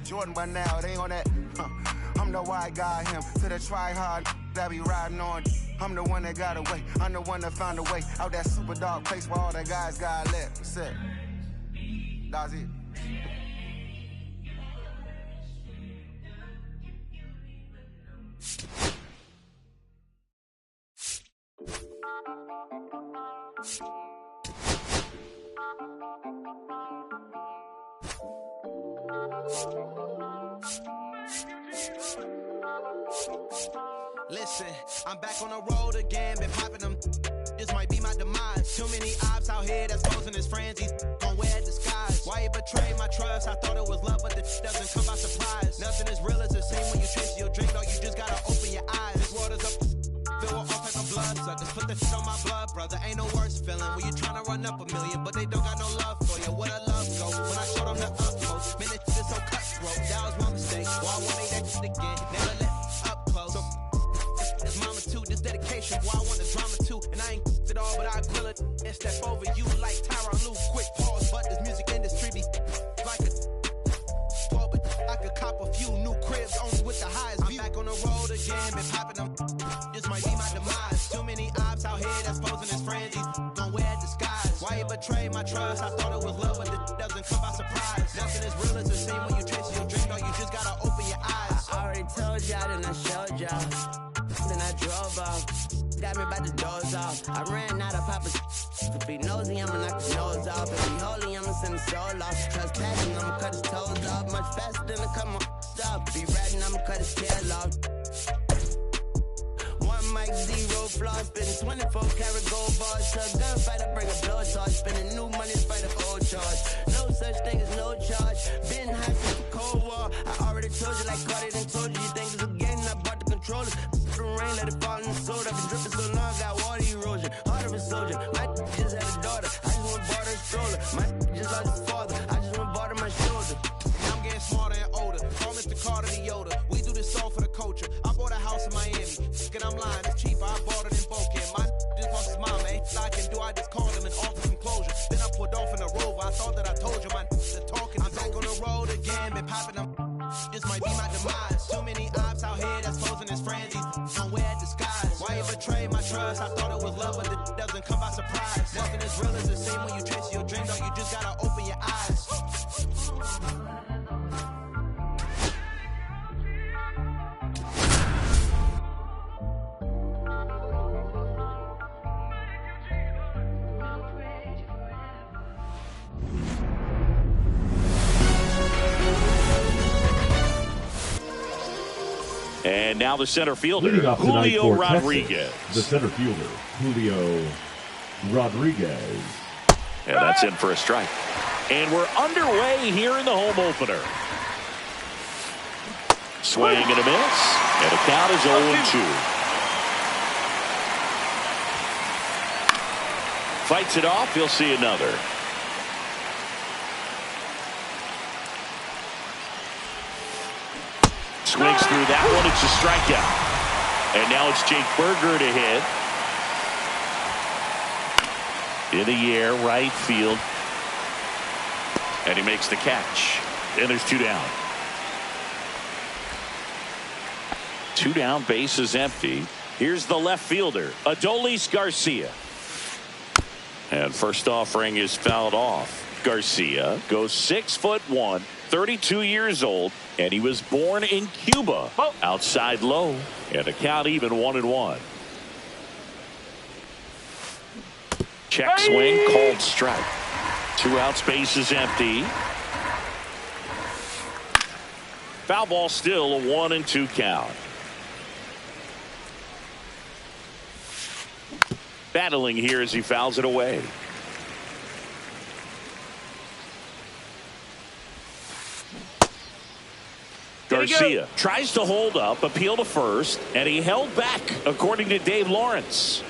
Jordan by now, they on that. I'm the white guy, him to the try hard that be riding on. I'm the one that got away. I'm the one that found a way out that super dark place where all the guys got left. That's it. That's it. Listen, I'm back on the road again, been popping them. This might be my demise. Too many ops out here that's posing as friends. These gon' wear disguise. Why you betray my trust? I thought it was love, but the doesn't come by surprise. Nothing as real as the same when you chase your dream, though. You just gotta open your eyes. This world is up, filled with all type of blood suckers. Put the shit on my blood, brother. Ain't no worse feeling when you tryna run up a million, but they don't got no love for you. Where the love go? When I showed them the utmost, man, this shit is so cutthroat. That was my mistake. Why I won't make that shit again? Never let up close. So, it's mama too, this dedication, boy, I want the drama too. And I ain't it all, but I grill it and step over you like Tyronn Lue. Quick pause, but this music industry be like a 12, but I could cop a few new cribs only with the highest view. I'm back on the road again, been popping them. This might be my demise. Too many ops out here that's posing as friends. These gon' wear disguise. Why you betray my trust? I thought it was love, but it doesn't come by surprise. Nothing as real as the same when you chase your dream, though. You just gotta open your eyes. I already told y'all, then I showed y'all. Then I drove off, got me by the doors off. I ran out of Papa's. To be nosy, I'ma knock his nose off. If he holy, I'ma send his soul off. Trust passion, I'ma cut his toes off. Much faster than a come on stop. Be ratting, I'ma cut his tail off. One mic, zero flaws. Spitting 24 karat gold bars. To a gunfight, I bring a blow charge. Spending new money in spite of old charge. No such thing as no charge. Been high since the Cold War. I already told you, like Cardi done told you. You think it's a game, I bought the controllers. The rain, let it fall in the soda. I've been dripping so long, got water erosion. Heart of a soldier. My just had a daughter. I just went bought her a stroller. My just lost his father. I just went bought her my shoulder. I'm getting smarter and older. Call Mr. Carter the Yoda. We do this all for the culture. I bought a house in Miami. And I'm lying, it's cheaper. I bought it in Bocan. My just lost his mom, man. I can do, I just called him and offered some closure. Then I pulled off in a Rover. I thought that I told you my the talking. I'm back on the road again, been popping them. This might be my demise. Too many ops out here that's posing as friends. These don't wear disguise. Why you betray my trust? I thought it was love, but it doesn't come by surprise. Nothing as real as the same when you chase your dream, though. You just gotta open your eyes. And now the center fielder, Julio Rodriguez. Texas, the center fielder, Julio Rodriguez. And that's in for a strike. And we're underway here in the home opener. Swing and a miss. And the count is 0-2. Fights it off. He'll see another. Swings through that one. It's a strikeout. And now it's Jake Burger to hit. In the air, right field. And he makes the catch. And there's 2 down. 2 down, base is empty. Here's the left fielder, Adolis Garcia. And first offering is fouled off. Garcia goes 6'1", 32 years old, and he was born in Cuba. Outside low, and the count even 1-1. Check swing, called strike. 2 outs, base is empty. Foul ball, still a 1-2 count. Battling here as he fouls it away. Garcia tries to hold up, appeal to first, and he held back, according to Dave Lawrence.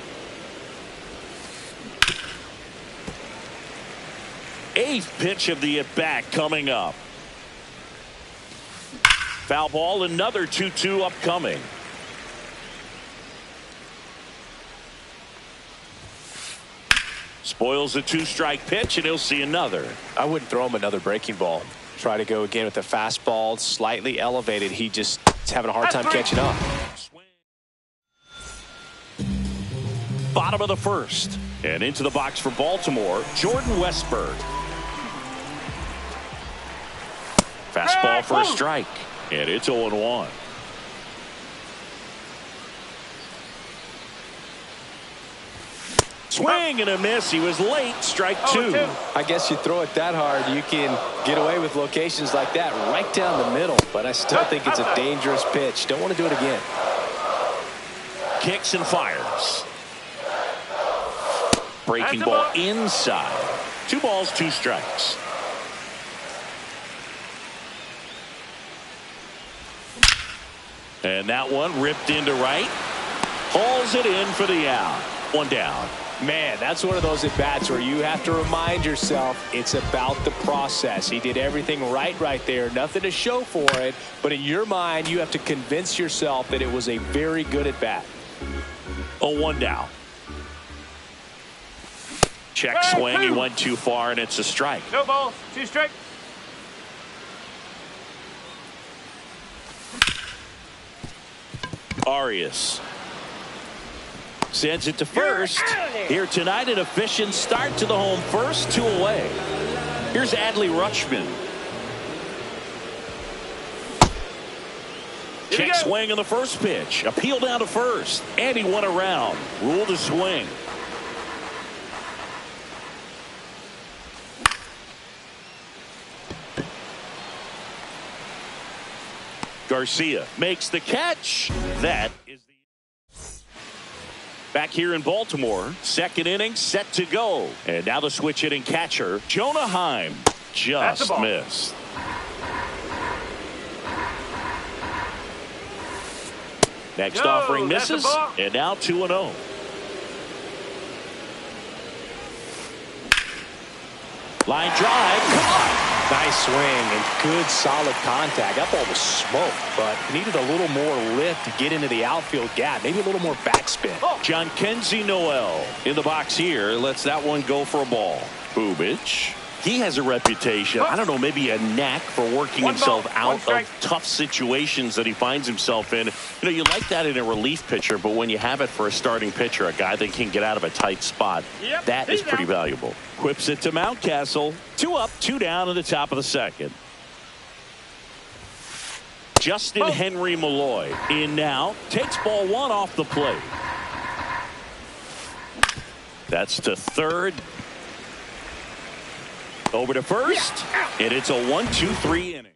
8th pitch of the at-bat coming up. Foul ball, another 2-2 upcoming. Spoils a 2-strike pitch, and he'll see another. I wouldn't throw him another breaking ball. Try to go again with the fastball, slightly elevated. He just is having a hard time catching up. Bottom of the first. And into the box for Baltimore, Jordan Westburg. Fastball for a strike. And it's 0-1. Swing and a miss. He was late. Strike 2. I guess you throw it that hard, you can get away with locations like that right down the middle. But I still think it's a dangerous pitch. Don't want to do it again. Kicks and fires. Breaking ball inside. 2 balls, 2 strikes. And that one ripped into right. Hauls it in for the out. 1 down. Man, that's one of those at-bats where you have to remind yourself it's about the process. He did everything right there. Nothing to show for it. But in your mind, you have to convince yourself that it was a very good at-bat. 0-1 down. Check swing. He went too far, and it's a strike. 2 balls, 2 strikes. Arias sends it to first. Here tonight, an efficient start to the home first, 2 away. Here's Adley Rutschman. Check swing on the first pitch. Appeal down to first. And he went around. Ruled to swing. Garcia makes the catch. That is the back here in Baltimore. Second inning set to go. And now the switch hitting catcher, Jonah Heim, just missed. Next offering misses. And now 2-0. Line drive. Caught. Nice swing and good solid contact. That ball was smoked, but needed a little more lift to get into the outfield gap. Maybe a little more backspin. Jhonkensy Noel in the box here. Lets that one go for a ball. Bubic. He has a reputation, I don't know, maybe a knack for working himself out of tough situations that he finds himself in. You know, you like that in a relief pitcher, but when you have it for a starting pitcher, a guy that can get out of a tight spot, that is pretty valuable. Whips it to Mountcastle. 2 up, 2 down in the top of the second. Justin Henry Malloy in now. Takes ball 1 off the plate. That's to third. Over to first, and it's a 1-2-3 inning.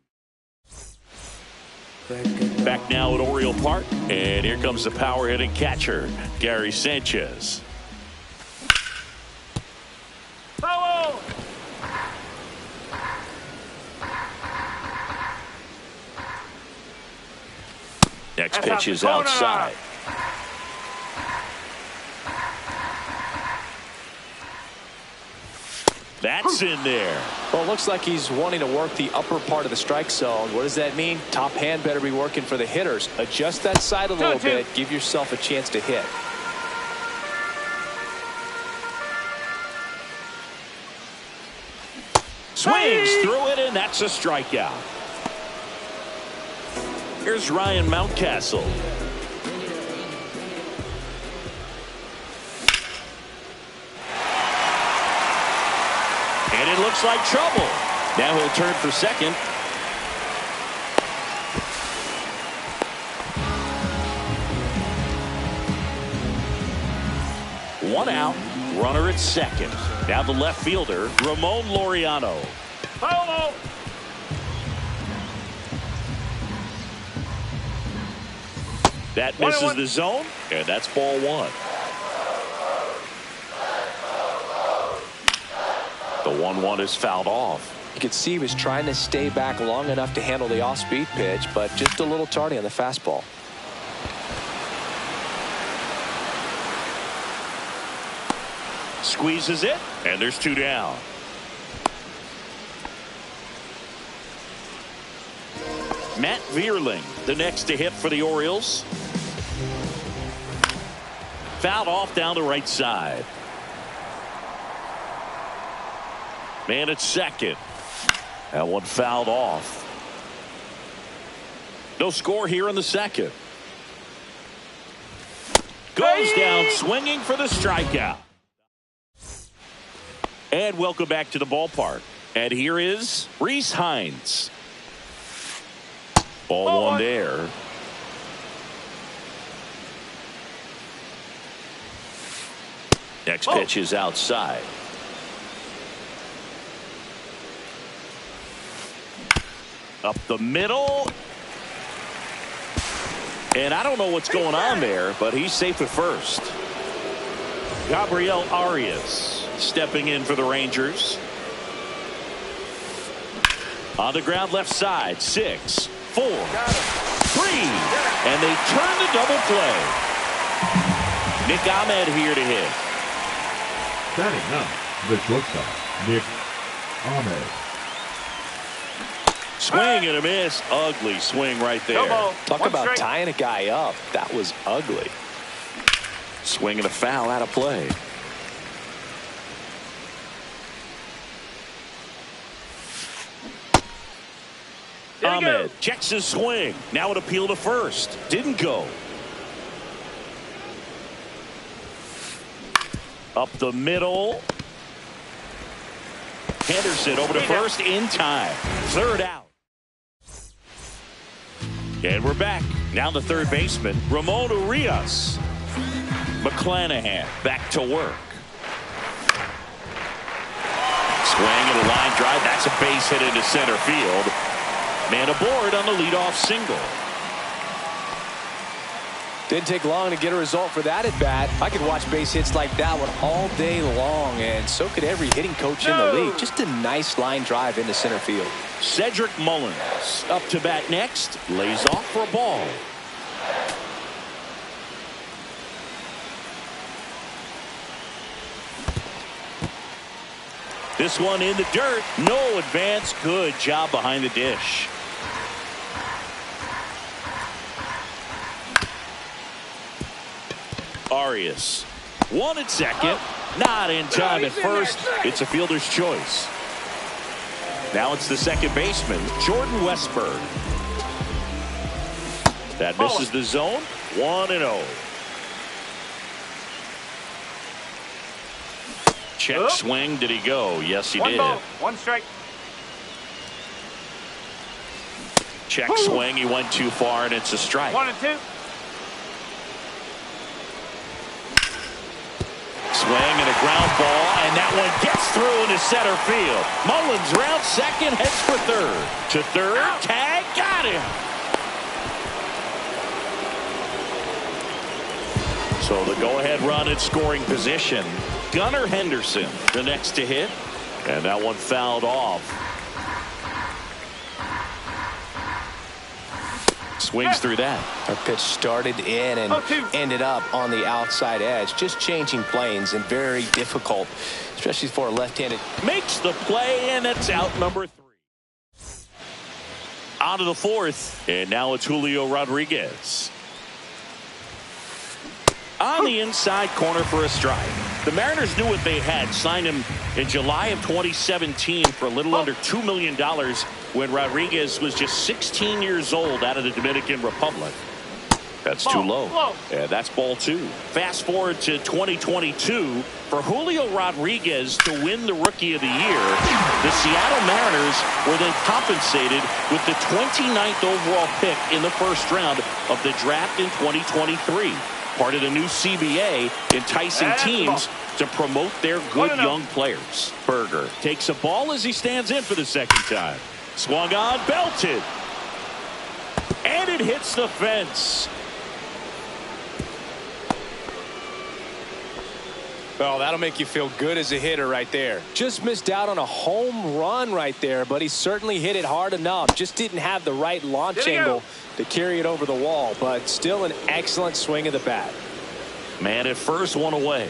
Back now at Oriole Park, and here comes the power hitting catcher, Gary Sanchez. Foul! Next pitch is outside. That's in there. Well, it looks like he's wanting to work the upper part of the strike zone. What does that mean? Top hand better be working for the hitters. Adjust that side a little bit. Give yourself a chance to hit. Swings through it, and that's a strikeout. Here's Ryan Mountcastle. And it looks like trouble. Now he'll turn for second. One out. Runner at second. Now the left fielder, Ramon Laureano. Foul! That misses the zone, and that's ball 1. The 1-1 is fouled off. You could see he was trying to stay back long enough to handle the off-speed pitch, but just a little tardy on the fastball. Squeezes it, and there's 2 down. Matt Vierling, the next to hit for the Orioles. Fouled off down the right side. Man at second. That one fouled off. No score here in the second. Goes down swinging for the strikeout. And welcome back to the ballpark. And here is Rhys Hines. Ball one there. Next pitch is outside. Up the middle. And I don't know what's going on there, but he's safe at first. Gabriel Arias stepping in for the Rangers. On the ground left side, 6, 4, 3. And they turn the double play. Nick Ahmed here to hit. Batting up, the shortstop, Nick Ahmed. Swing and a miss. Ugly swing right there. Talk about tying a guy up. That was ugly. Swing and a foul out of play. Ahmed checks his swing. Now an appeal to first. Didn't go. Up the middle. Henderson over to first in time. Third out. And we're back. Now the third baseman, Ramon Urias. McClanahan back to work. Swing and a line drive. That's a base hit into center field. Man aboard on the leadoff single. Didn't take long to get a result for that at bat. I could watch base hits like that one all day long, and so could every hitting coach in the league. Just a nice line drive into center field. Cedric Mullins up to bat next. Lays off for a ball. This one in the dirt. No advance. Good job behind the dish. Arias. One at second. Not in time at first. It's a fielder's choice. Now it's the second baseman, Jordan Westburg. That misses the zone. 1-0. Check swing. Did he go? Yes, he did. One strike. Check swing. He went too far, and it's a strike. 1-2. Swing and a ground ball, and that one gets through into center field. Mullins round second, heads for third. To third, tag, got him. So the go-ahead run at scoring position. Gunnar Henderson, the next to hit, and that one fouled off. Swings through that. Our pitch started in and ended up on the outside edge. Just changing planes and very difficult, especially for a left-handed. Makes the play, and it's out number 3. On to the fourth, and now it's Julio Rodriguez. On the inside corner for a strike. The Mariners knew what they had. Signed him in July of 2017 for a little under $2 million when Rodriguez was just 16 years old out of the Dominican Republic. That's too low. And that's ball 2. Fast forward to 2022. For Julio Rodriguez to win the Rookie of the Year, the Seattle Mariners were then compensated with the 29th overall pick in the first round of the draft in 2023. Part of the new CBA, enticing teams to promote their good young players. Berger takes a ball as he stands in for the second time. Swung on, belted. And it hits the fence. Well, that'll make you feel good as a hitter right there. Just missed out on a home run right there, but he certainly hit it hard enough. Just didn't have the right launch angle to carry it over the wall, but still an excellent swing of the bat. Man at first, one away.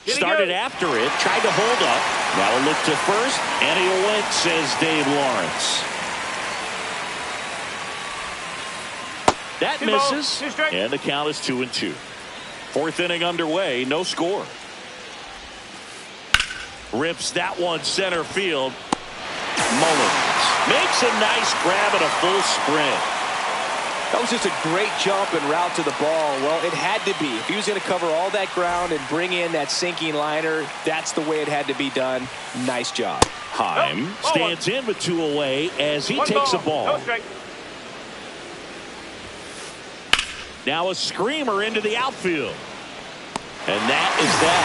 Started after it, tried to hold up. Now a look to first, and he went, says Dave Lawrence. That misses, and the count is 2-2. Fourth inning underway, no score. Rips that one center field. Mullins makes a nice grab and a full sprint. That was just a great jump and route to the ball. Well, it had to be. If he was going to cover all that ground and bring in that sinking liner, that's the way it had to be done. Nice job. Heim stands in with 2 away as he takes a ball. Now a screamer into the outfield. And that is that.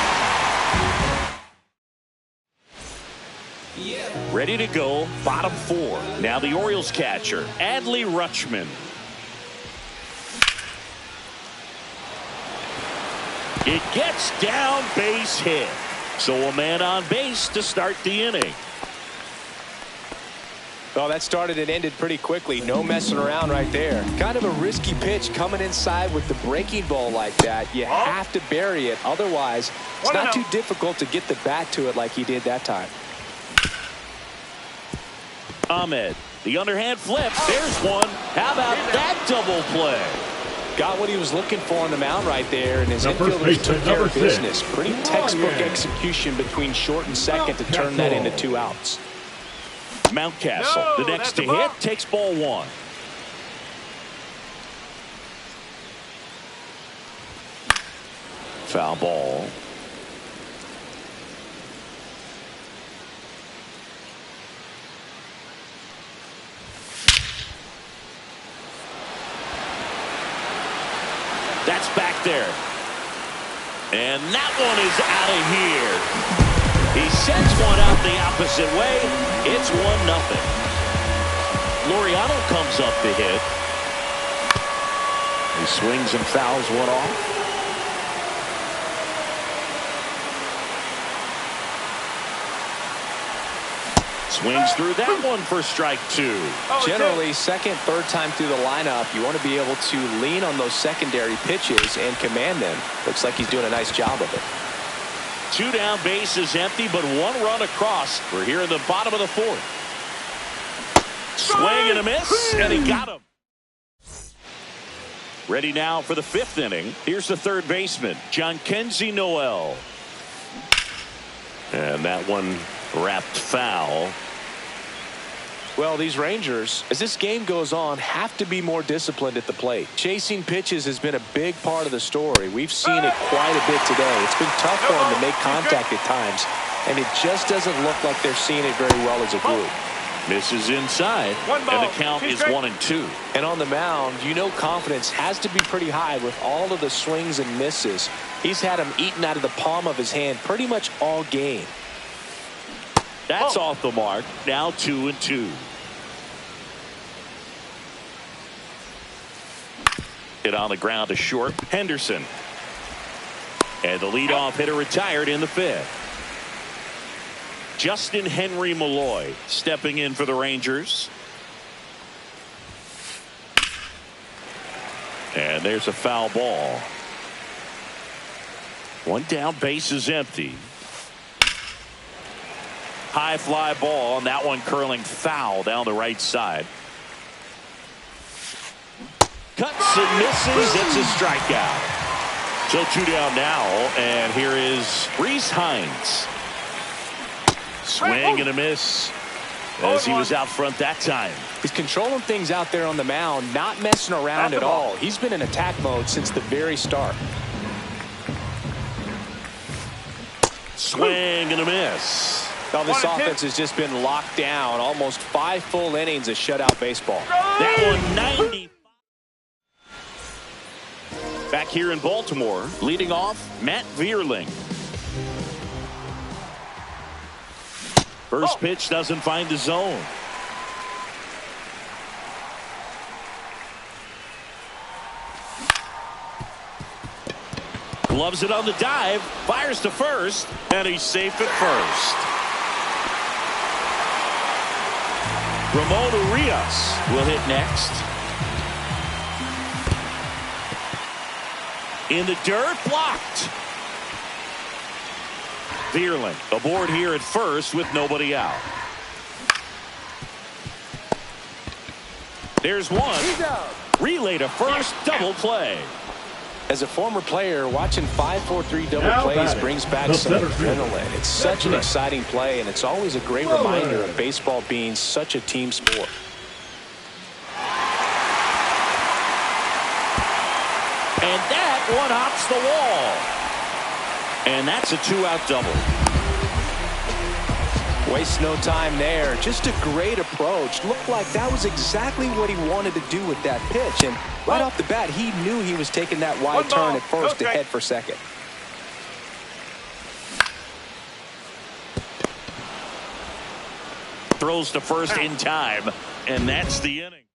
Ready to go, bottom 4. Now the Orioles catcher, Adley Rutschman. It gets down, base hit. So a man on base to start the inning. Well, that started and ended pretty quickly. No messing around right there. Kind of a risky pitch coming inside with the breaking ball like that. You have to bury it. Otherwise, it's not too difficult to get the bat to it like he did that time. Ahmed, the underhand flip. There's one. How about that double play? Got what he was looking for on the mound right there, and his infielders took care of business. Pretty textbook execution between short and second to turn that into 2 outs. Mountcastle, the next to hit, takes ball 1. Foul ball. That's back there. And that one is out of here. He sends one out the opposite way. It's 1-0. Laureano comes up to hit. He swings and fouls one off. Swings through that one for strike 2. Generally, second, third time through the lineup, you want to be able to lean on those secondary pitches and command them. Looks like he's doing a nice job of it. 2 down, bases empty, but 1 run across. We're here in the bottom of the 4th. Swing and a miss, and he got him. Ready now for the 5th inning. Here's the third baseman, Jhonkensy Noel. And that one wrapped foul. Well, these Rangers, as this game goes on, have to be more disciplined at the plate. Chasing pitches has been a big part of the story. We've seen it quite a bit today. It's been tough for them to make contact at times, and it just doesn't look like they're seeing it very well as a group. Misses inside, and the count is 1-2. And on the mound, you know confidence has to be pretty high with all of the swings and misses. He's had them eaten out of the palm of his hand pretty much all game. That's off the mark. Now 2-2. Hit on the ground to short. Henderson. And the leadoff hitter retired in the 5th. Justin Henry Malloy stepping in for the Rangers. And there's a foul ball. 1 down, bases empty. High fly ball, and that one curling foul down the right side. Cuts and misses. It's a strikeout. So 2 down now, and here is Rhys Hines. Swing and a miss as he was out front that time. He's controlling things out there on the mound, not messing around at all. He's been in attack mode since the very start. Swing and a miss. Now this offense has just been locked down. Almost 5 full innings of shutout baseball. That one 90. Back here in Baltimore, leading off, Matt Vierling. First pitch doesn't find the zone. Gloves it on the dive, fires to first, and he's safe at first. Ramon Urias will hit next. In the dirt, blocked. Vierling aboard here at first with nobody out. There's one. Relay to first, double play. As a former player, watching 5-4-3 double plays brings back some adrenaline. It's such an exciting play, and it's always a great reminder of baseball being such a team sport. And that one hops the wall. And that's a 2-out double. Waste no time there. Just a great approach. Looked like that was exactly what he wanted to do with that pitch. And right off the bat, he knew he was taking that wide turn at first to head for second. Throws to first in time. And that's the inning.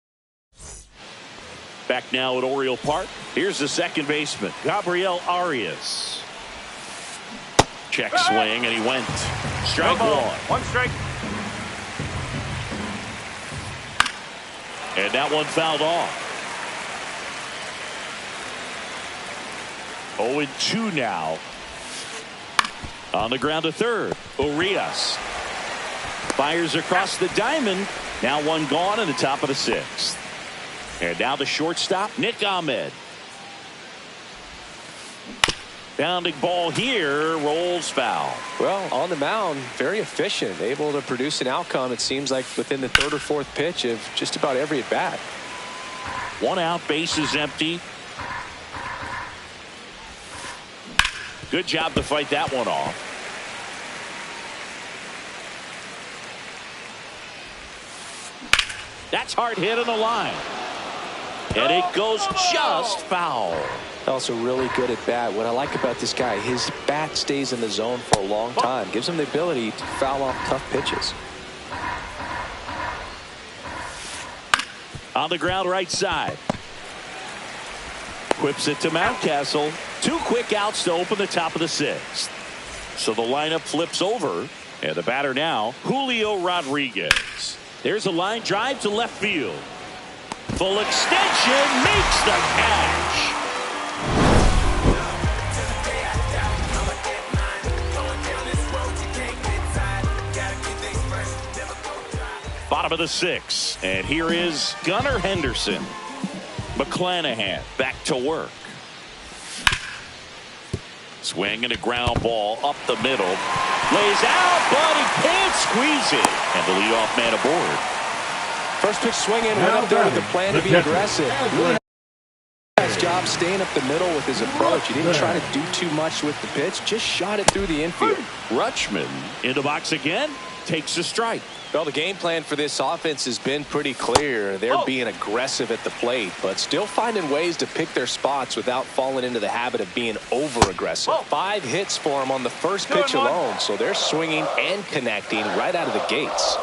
Back now at Oriole Park. Here's the second baseman, Gabriel Arias. Check swing, and he went. Strike one. One strike. And that one fouled off. 0-2 now. On the ground to third. Urias fires across the diamond. Now one gone in the top of the sixth. And now the shortstop, Nick Ahmed. Bounding ball here, rolls foul. Well, on the mound, very efficient, able to produce an outcome, it seems like, within the third or fourth pitch of just about every at bat. 1 out, bases empty. Good job to fight that one off. That's hard hit on the line. And it goes just foul. Also really good at bat. What I like about this guy, his bat stays in the zone for a long time. Gives him the ability to foul off tough pitches. On the ground right side. Whips it to Mountcastle. 2 quick outs to open the top of the sixth. So the lineup flips over. And the batter now, Julio Rodriguez. There's a line drive to left field. Full extension, makes the catch. Bottom of the sixth, and here is Gunnar Henderson. McClanahan back to work. Swing and a ground ball up the middle. Lays out, but he can't squeeze it. And the leadoff man aboard. First pitch swinging, went up there with the plan to be aggressive. Really nice job staying up the middle with his approach. He didn't try to do too much with the pitch, just shot it through the infield. Rutschman in the box again, takes a strike. Well, the game plan for this offense has been pretty clear. They're being aggressive at the plate, but still finding ways to pick their spots without falling into the habit of being over-aggressive. 5 hits for them on the first pitch alone, so they're swinging and connecting right out of the gates.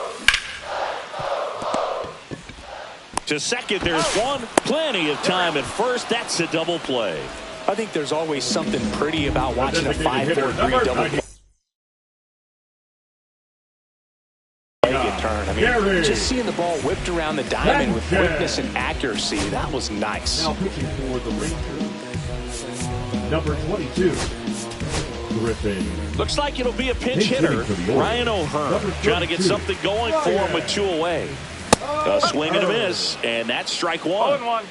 To second, there's one. Plenty of time at first. That's a double play. I think there's always something pretty about watching a 5-4-3 double play. Turn. I mean, just seeing the ball whipped around the diamond with quickness and accuracy, that was nice. Now pitching for the Rangers, number 22, Griffin. Looks like it'll be a pinch hitter. Ryan O'Hearn trying to get something going for him with 2 away. A swing and a miss, and that's strike 1. 0-1.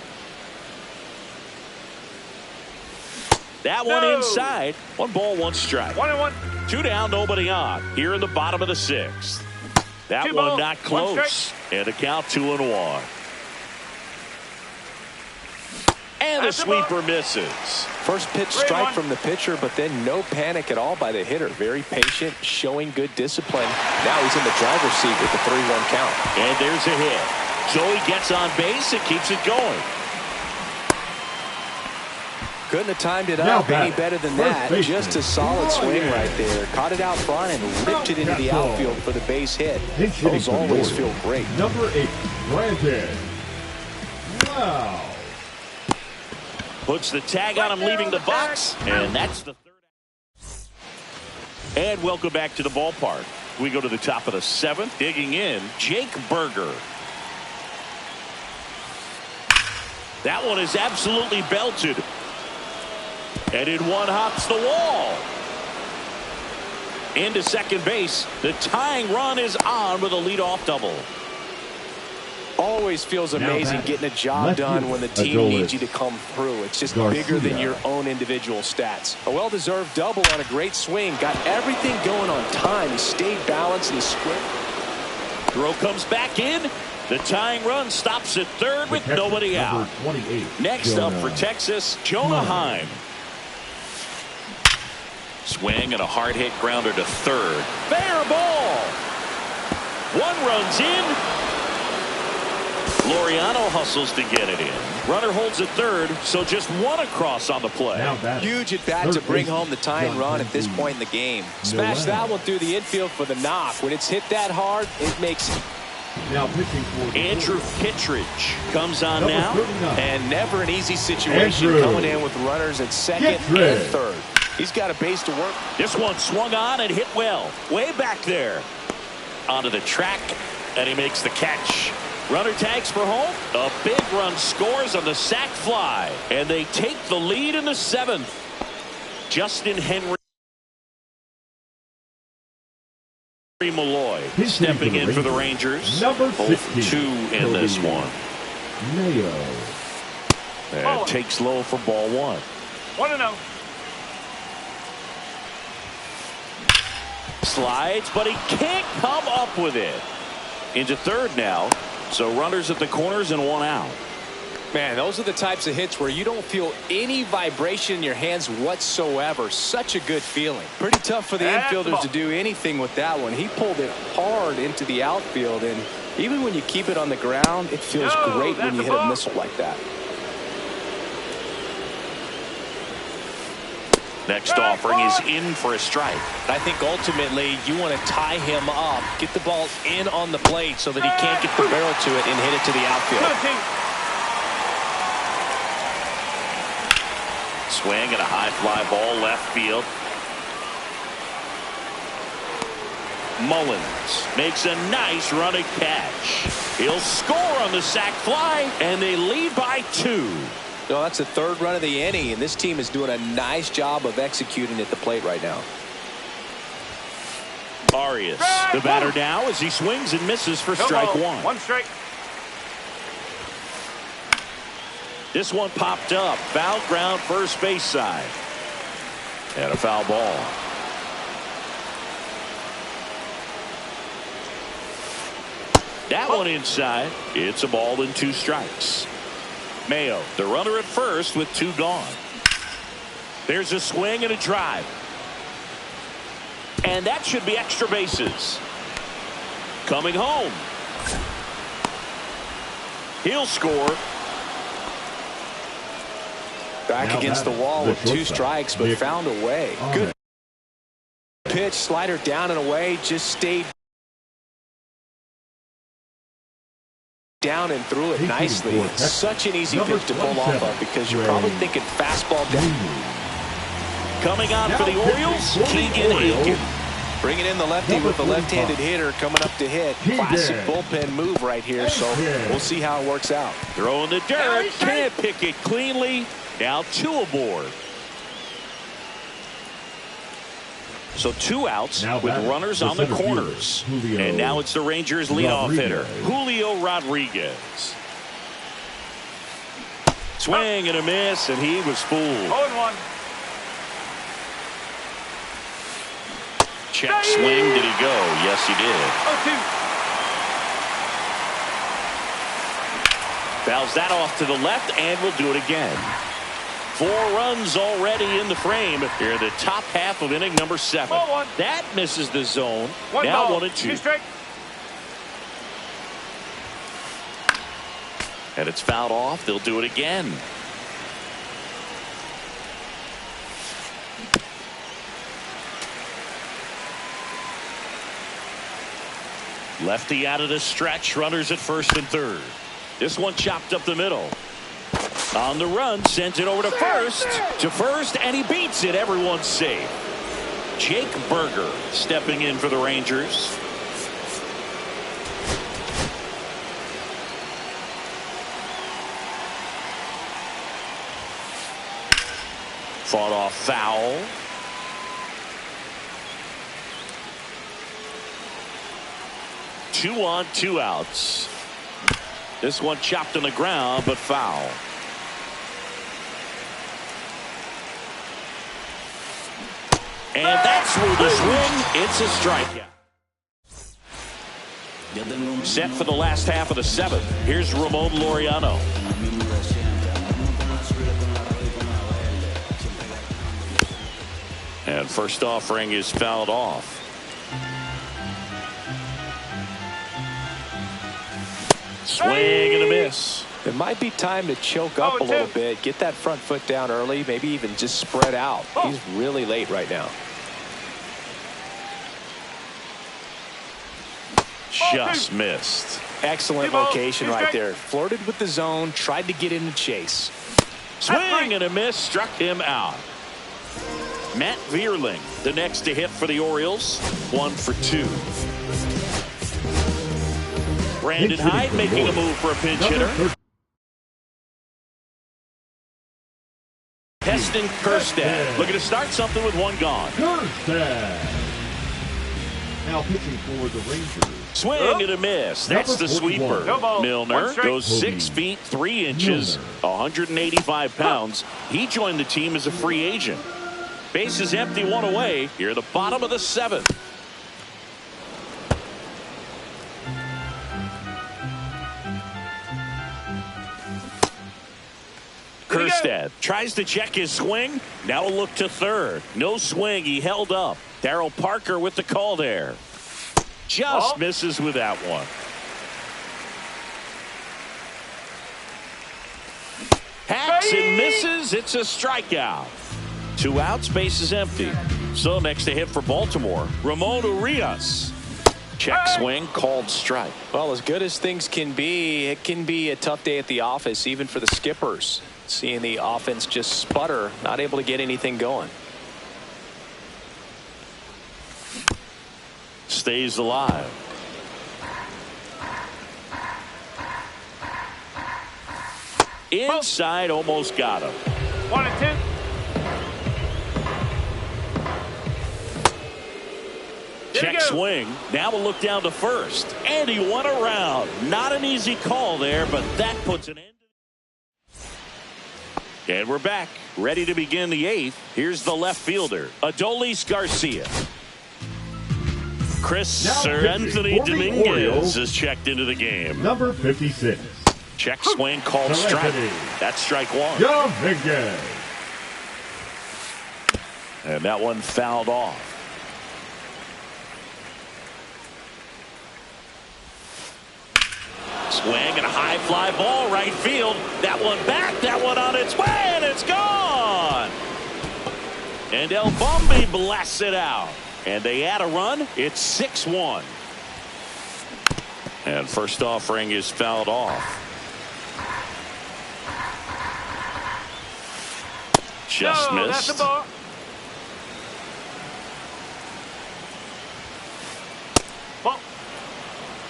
That one inside. 1 ball, 1 strike. 1-1. 2 down, nobody on. Here in the bottom of the sixth. That one not close. And a count 2-1. And the sweeper misses. First pitch strike from the pitcher, but then no panic at all by the hitter. Very patient, showing good discipline. Now he's in the driver's seat with the 3-1 count. And there's a hit. So he gets on base and keeps it going. Couldn't have timed it up any better than that. Just a solid swing right there. Caught it out front and ripped it into the outfield for the base hit. Those always feel great. Number 8, Brandon. Wow. Puts the tag on him leaving the box. And that's the third. And welcome back to the ballpark. We go to the top of the 7th. Digging in, Jake Burger. That one is absolutely belted. And in one hops the wall. Into second base. The tying run is on with a leadoff double. Always always feels amazing getting a job done when the team needs you to come through. It's just bigger than your own individual stats. A well-deserved double on a great swing. Got everything going on time. He stayed balanced and he squared. Throw comes back in. The tying run stops at third with nobody out. Next up for Texas, Jonah Heim. Swing and a hard hit grounder to third. Fair ball. One runs in. Laureano hustles to get it in. Runner holds at third, so just one across on the play. Huge at bat to bring home the tying run at this point in the game. Smash that one through the infield for the knock. When it's hit that hard, it makes it. Now pitching for Andrew Kittredge comes on now. And never an easy situation coming in with runners at second and third. He's got a base to work. This one swung on and hit well. Way back there. Onto the track, and he makes the catch. Runner tags for home. A big run scores on the sac fly. And they take the lead in the seventh. Justin Henry Malloy stepping in for the Rangers. Number 2 in this one. Mayo. And takes low for ball 1. 1-0. Slides, but he can't come up with it. Into third now. So runners at the corners and one out. Man, those are the types of hits where you don't feel any vibration in your hands whatsoever. Such a good feeling. Pretty tough for the infielders to do anything with that one. He pulled it hard into the outfield, and even when you keep it on the ground, it feels great when you hit a missile like that. Next offering is in for a strike. I think ultimately you want to tie him up, get the ball in on the plate so that he can't get the barrel to it and hit it to the outfield. Swing and a high fly ball left field. Mullins makes a nice running catch. He'll score on the sac fly, and they lead by 2. No, that's the third run of the inning, and this team is doing a nice job of executing at the plate right now. Arias, the batter now as he swings and misses for strike 1. 1 strike. This one popped up. Foul ground first base side. And a foul ball. That one inside. It's a ball and 2 strikes. Mayo, the runner at first with 2 gone. There's a swing and a drive. And that should be extra bases. Coming home. He'll score. Back against the wall with 2 strikes, but found a way. Good pitch, slider down and away, just stayed down and threw it nicely. It's such an easy pitch to pull off of because you're probably thinking fastball down. Coming on for the Orioles, Keegan Akin. Bringing in the lefty with the left-handed hitter coming up to hit. Classic bullpen move right here, so we'll see how it works out. Throwing the dirt, can't pick it cleanly. Now 2 aboard. So 2 outs with runners on the corners. And now it's the Rangers leadoff hitter, Julio Rodriguez. Swing and a miss, and he was fooled. 0-1. Check swing. Did he go? Yes, he did. 0-2. Fouls that off to the left, and we'll do it again. 4 runs already in the frame here in the top half of inning number 7. That misses the zone. Now 1-2. 2 strike. And it's fouled off. They'll do it again. Lefty out of the stretch. Runners at first and third. This one chopped up the middle. On the run, sends it over to first, and he beats it. Everyone's safe. Jake Berger stepping in for the Rangers. Fought off foul. Two on, 2 outs. This one chopped on the ground, but foul. And that's where the swing. It's a strikeout. Set for the last half of the seventh. Here's Ramon Laureano. And first offering is fouled off. Swing and a miss. It might be time to choke up a little bit, get that front foot down early, maybe even just spread out. He's really late right now. Just missed. Excellent location right there. Flirted with the zone, tried to get in the chase. Swing and a miss, struck him out. Matt Vierling, the next to hit for the Orioles. 1 for 2. Brandon Hyde making a move for a pinch hitter. Heston Kjerstad looking to start something with one gone. Kjerstad. Now pitching for the Rangers. Swing and a miss. That's the sweeper. Milner goes 6 feet 3 inches, 185 pounds. He joined the team as a free agent. Bases empty, 1 away. Here at the bottom of the 7th. Kjerstad tries to check his swing. Now a look to third. No swing. He held up. Darryl Parker with the call there. Just misses with that one. Hacks and misses. It's a strikeout. 2 outs. Base is empty. So next to hit for Baltimore, Ramon Urias. Check swing, called strike. Well, as good as things can be, it can be a tough day at the office, even for the skippers. Seeing the offense just sputter, not able to get anything going. Stays alive. Inside, almost got him. 1 and 2. Check swing. Now we'll look down to first. And he won around. Not an easy call there, but that puts an end. And we're back, ready to begin the 8th. Here's the left fielder, Adolis Garcia. Anthony Dominguez is checked into the game. Number 56. Check swing, called strike. That's strike 1. Dominguez. And that one fouled off. Swing and a high fly ball right field. That one back, that one on its way, and it's gone. And El Bombi blasts it out. And they add a run. It's 6-1. And first offering is fouled off. Just missed. That's the ball.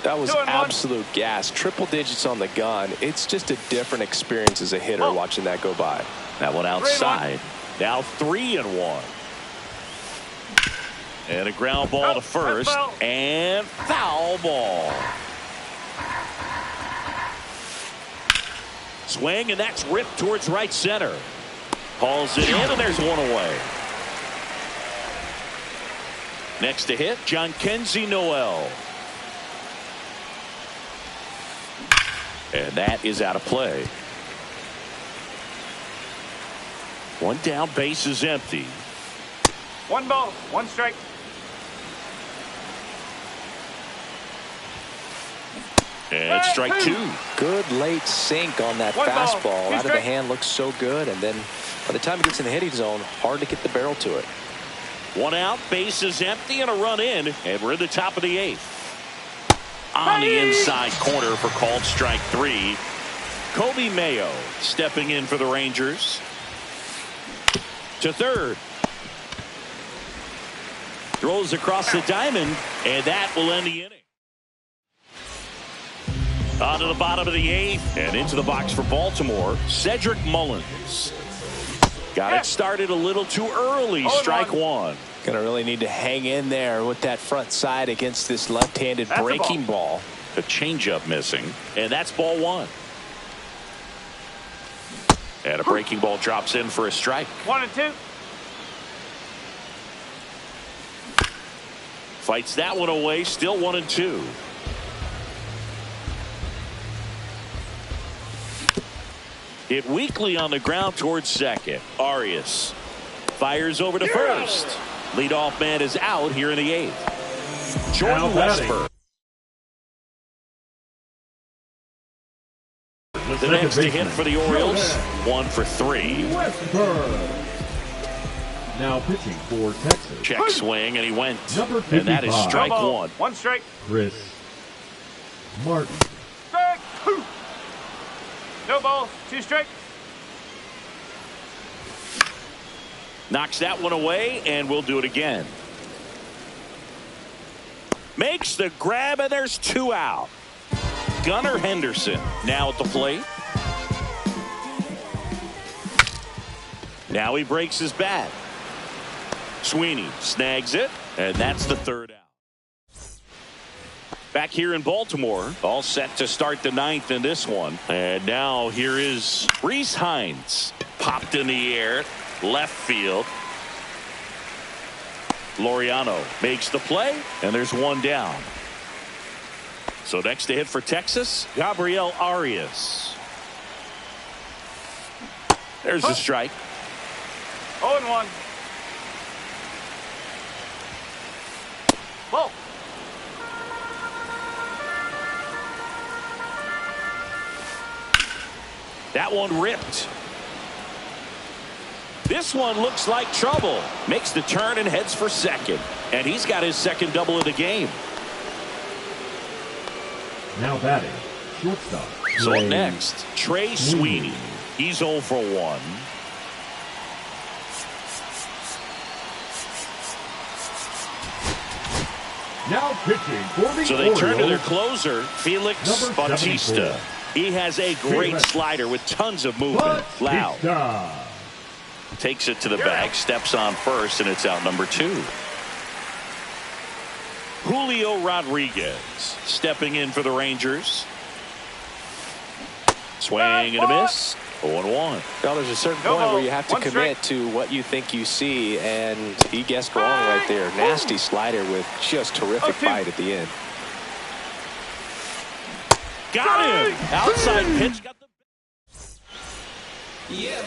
That was absolute gas. Triple digits on the gun. It's just a different experience as a hitter watching that go by. That one outside. Now 3-1. And a ground ball to first. And foul ball. Swing, and that's ripped towards right center. Hauls it in, and there's one away. Next to hit, Jhonkensy Noel. And that is out of play. 1 down, base is empty. 1 ball, 1 strike. And strike 2. Good late sink on that fastball. Out of the hand, looks so good. And then by the time it gets in the hitting zone, hard to get the barrel to it. 1 out, base is empty, and a run in. And we're in the top of the 8th. On the inside corner for called strike 3. Kobe Mayo stepping in for the Rangers. To third. Throws across the diamond, and that will end the inning. On to the bottom of the 8th, and into the box for Baltimore, Cedric Mullins. Got it started a little too early. Strike 1. Gonna really need to hang in there with that front side against this left-handed breaking ball. A changeup missing, and that's ball one. And a breaking ball drops in for a strike. 1-2. Fights that one away, still 1-2. Hit weakly on the ground towards second. Arias fires over to first. Leadoff man is out here in the eighth. Jordan Westburg. The next to hit for the Orioles, 1 for 3. Westburg. Now pitching for Texas. Check swing, and he went. Number 55. And that is strike No ball, one. 1 strike. Chris Martin. Strike 2. No ball, 2 strike. Knocks that one away, and we'll do it again. Makes the grab, and there's 2 out. Gunnar Henderson now at the plate. Now he breaks his bat. Sweeney snags it, and that's the 3rd out. Back here in Baltimore, all set to start the 9th in this one. And now here is Rhys Hines. Popped in the air, left field. Laureano makes the play, and there's 1 down. So next to hit for Texas, Gabriel Arias. There's the strike. 0-1. Ball. That one ripped. This one looks like trouble. Makes the turn and heads for second. And he's got his 2nd double of the game. Now batting, shortstop. So up next, Trey Sweeney. He's 0 for 1. Now pitching for the So they turn to their Orioles. closer, Felix Number Bautista. 74. He has a great Felix slider with tons of movement. Loud. Bautista. Takes it to the bag, steps on first, and it's out number 2. Julio Rodriguez stepping in for the Rangers. Swing and a miss. 0-1. Well, there's a certain No point ball, where you have to 1 commit strike. to what you think you see, and he guessed wrong right there. Nasty slider with just terrific 0-2. bite at the end. Got him. Outside pitch. Got the...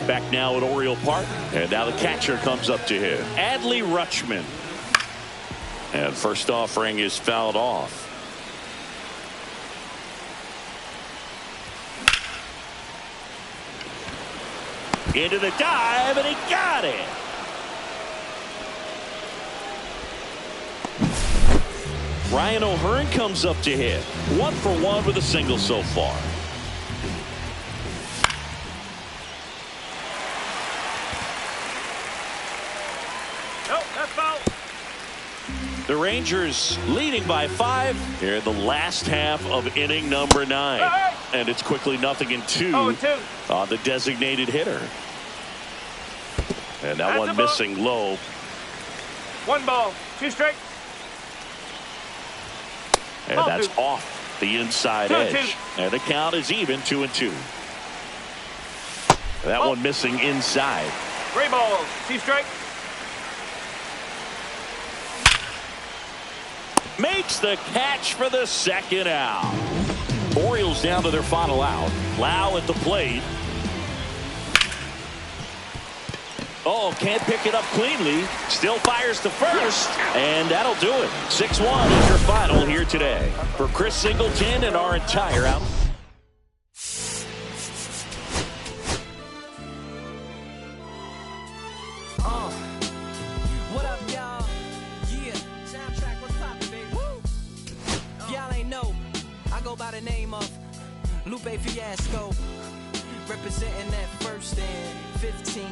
Back now at Oriole Park. And now the catcher comes up to hit. Adley Rutschman. And first offering is fouled off. Into the dive, and he got it. Ryan O'Hearn comes up to hit. 1 for 1 with a single so far. Nope, that's foul. The Rangers leading by 5 here in the last half of inning number 9. Hey! And it's quickly 0-2 0-2. on the designated hitter. And that That's one a ball. missing low. 1 ball, 2 strike. And Ball that's 2. off the inside 2-2. edge. And the count is even, 2-2. That Ball. one missing inside. 3 balls, 2 strike. Makes the catch for the 2nd out. Orioles down to their final out. Lau at the plate. Oh, can't pick it up cleanly. Still fires to first. And that'll do it. 6-1 is your final here today. For Chris Singleton and our entire out. What up, y'all? Yeah, soundtrack, what's poppin', baby? Woo! Y'all ain't know, I go by the name of Lupe Fiasco, representing that 1st and 15.